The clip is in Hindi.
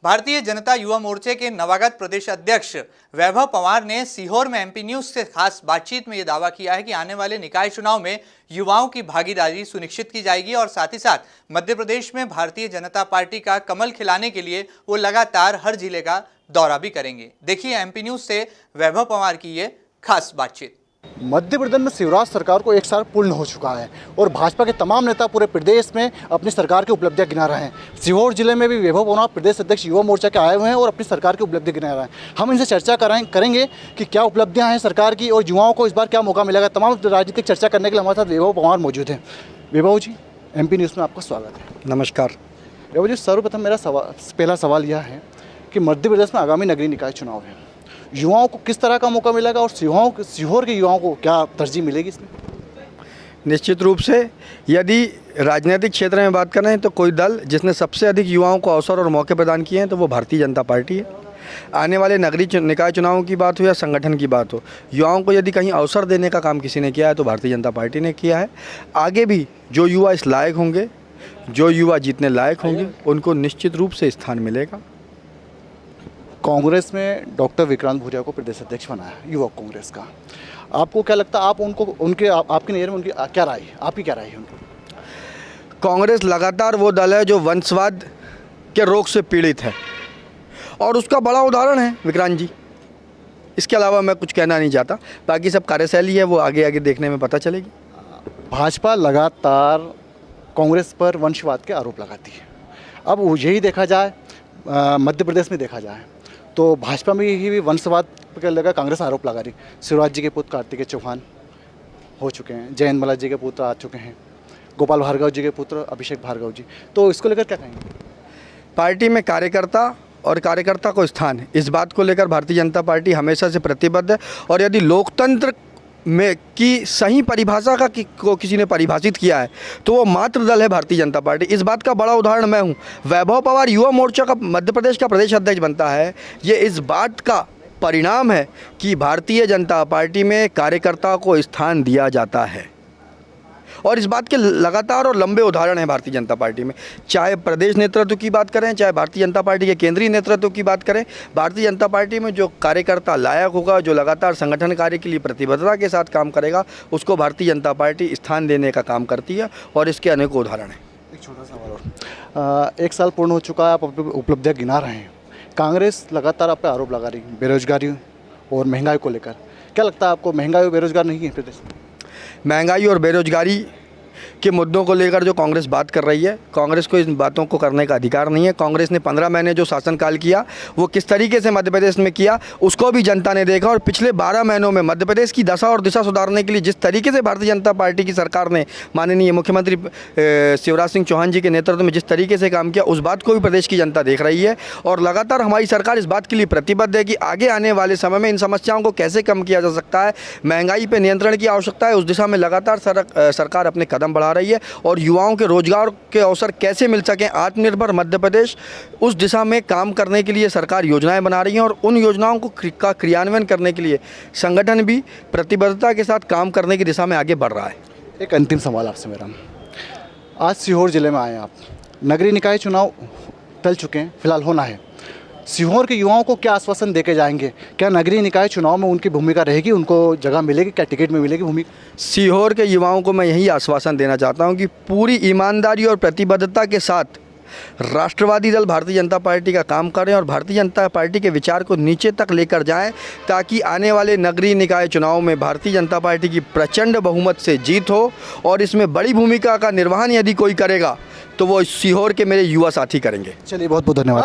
भारतीय जनता युवा मोर्चे के नवागत प्रदेश अध्यक्ष वैभव पवार ने सीहोर में एमपी न्यूज से खास बातचीत में यह दावा किया है कि आने वाले निकाय चुनाव में युवाओं की भागीदारी सुनिश्चित की जाएगी और साथ ही साथ मध्य प्रदेश में भारतीय जनता पार्टी का कमल खिलाने के लिए वो लगातार हर जिले का दौरा भी करेंगे। देखिए एमपी न्यूज से वैभव पवार की ये खास बातचीत। मध्य प्रदेश में शिवराज सरकार को एक साल पूर्ण हो चुका है और भाजपा के तमाम नेता पूरे प्रदेश में अपनी सरकार की उपलब्धियां गिना रहे हैं। सीहोर जिले में भी वैभव पवार प्रदेश अध्यक्ष युवा मोर्चा के आए हुए हैं और अपनी सरकार की उपलब्धि गिना रहे हैं। हम इनसे चर्चा करेंगे कि क्या उपलब्धियां हैं सरकार की और युवाओं को इस बार क्या मौका मिलेगा। तमाम राजनीतिक चर्चा करने के लिए हमारे साथ वैभव पवार मौजूद हैं। वैभव जी, एमपी न्यूज़ में आपका स्वागत है। नमस्कार। वैभव जी, सर्वप्रथम मेरा पहला सवाल यह है कि मध्य प्रदेश में आगामी नगरीय निकाय चुनाव है, युवाओं को किस तरह का मौका मिलेगा और सीहोर के युवाओं को क्या तरजीह मिलेगी इसमें? निश्चित रूप से यदि राजनीतिक क्षेत्र में बात करें तो कोई दल जिसने सबसे अधिक युवाओं को अवसर और मौके प्रदान किए हैं तो वो भारतीय जनता पार्टी है। आने वाले नगरीय निकाय चुनावों की बात हो या संगठन की बात हो, युवाओं को यदि कहीं अवसर देने का काम किसी ने किया है तो भारतीय जनता पार्टी ने किया है। आगे भी जो युवा इस लायक होंगे, जो युवा जीतने लायक होंगे, उनको निश्चित रूप से स्थान मिलेगा। कांग्रेस में डॉक्टर विक्रांत भूरिया को प्रदेश अध्यक्ष बनाया युवा कांग्रेस का, आपको क्या लगता है? आप आपकी नज़र में उनकी क्या राय है? आपकी क्या राय है उनकी? कांग्रेस लगातार वो दल है जो वंशवाद के रोग से पीड़ित है और उसका बड़ा उदाहरण है विक्रांत जी। इसके अलावा मैं कुछ कहना नहीं चाहता, बाकी सब कार्यशैली है वो आगे आगे देखने में पता चलेगी। भाजपा लगातार कांग्रेस पर वंशवाद के आरोप लगाती है। अब यही देखा जाए, मध्य प्रदेश में देखा जाए तो भाजपा में ही वंशवाद पर लगा कांग्रेस आरोप लगा रही। शिवराज जी के पुत्र कार्तिकेय चौहान हो चुके हैं, जयंत मल्ला जी के पुत्र आ चुके हैं, गोपाल भार्गव जी के पुत्र अभिषेक भार्गव जी, तो इसको लेकर क्या कहेंगे? पार्टी में कार्यकर्ता और कार्यकर्ता को स्थान है, इस बात को लेकर भारतीय जनता पार्टी हमेशा से प्रतिबद्ध है। और यदि लोकतंत्र में की सही परिभाषा को किसी ने परिभाषित किया है तो वो मात्र दल है भारतीय जनता पार्टी। इस बात का बड़ा उदाहरण मैं हूँ। वैभव पवार युवा मोर्चा का मध्य प्रदेश का प्रदेश अध्यक्ष बनता है, ये इस बात का परिणाम है कि भारतीय जनता पार्टी में कार्यकर्ता को स्थान दिया जाता है और इस बात के लगातार और लंबे उदाहरण हैं भारतीय जनता पार्टी में। चाहे प्रदेश नेतृत्व की बात करें, चाहे भारतीय जनता पार्टी के केंद्रीय नेतृत्व की बात करें, भारतीय जनता पार्टी में जो कार्यकर्ता लायक होगा, जो लगातार संगठन कार्य के लिए प्रतिबद्धता के साथ काम करेगा, उसको भारतीय जनता पार्टी स्थान देने का काम करती है और इसके अनेकों उदाहरण हैं। एक छोटा सवाल और, एक साल पूर्ण हो चुका है, आप उपलब्धियाँ गिना रहे हैं। कांग्रेस लगातार आप पे आरोप लगा रही है बेरोजगारी और महंगाई को लेकर, क्या लगता है आपको महंगाई और बेरोजगार नहीं है प्रदेश में? महंगाई और बेरोजगारी के मुद्दों को लेकर जो कांग्रेस बात कर रही है, कांग्रेस को इन बातों को करने का अधिकार नहीं है। कांग्रेस ने 15 महीने जो शासनकाल किया वो किस तरीके से मध्य प्रदेश में किया उसको भी जनता ने देखा और पिछले 12 महीनों में मध्य प्रदेश की दशा और दिशा सुधारने के लिए जिस तरीके से भारतीय जनता पार्टी की सरकार ने माननीय मुख्यमंत्री शिवराज सिंह चौहान जी के नेतृत्व में जिस तरीके से काम किया, उस बात को भी प्रदेश की जनता देख रही है। और लगातार हमारी सरकार इस बात के लिए प्रतिबद्ध है कि आगे आने वाले समय में इन समस्याओं को कैसे कम किया जा सकता है, महंगाई पर नियंत्रण की आवश्यकता है, उस दिशा में लगातार सरकार अपने कदम बढ़ा रही है और युवाओं के रोजगार के अवसर कैसे मिल सकें, आत्मनिर्भर मध्य प्रदेश, उस दिशा में काम करने के लिए सरकार योजनाएं बना रही है और उन योजनाओं का क्रियान्वयन करने के लिए संगठन भी प्रतिबद्धता के साथ काम करने की दिशा में आगे बढ़ रहा है। एक अंतिम सवाल आपसे मेरा, आज सीहोर जिले में आए आप, नगरीय निकाय चुनाव टल चुके हैं, फिलहाल होना है, सीहोर के युवाओं को क्या आश्वासन देके जाएंगे? क्या नगरीय निकाय चुनाव में उनकी भूमिका रहेगी, उनको जगह मिलेगी, क्या टिकट में मिलेगी भूमिका? सीहोर के युवाओं को मैं यही आश्वासन देना चाहता हूं कि पूरी ईमानदारी और प्रतिबद्धता के साथ राष्ट्रवादी दल भारतीय जनता पार्टी का काम करें और भारतीय जनता पार्टी के विचार को नीचे तक लेकर जाएं ताकि आने वाले नगरीय निकाय चुनाव में भारतीय जनता पार्टी की प्रचंड बहुमत से जीत हो और इसमें बड़ी भूमिका का निर्वहन यदि कोई करेगा तो वो सीहोर के मेरे युवा साथी करेंगे। चलिए, बहुत बहुत धन्यवाद।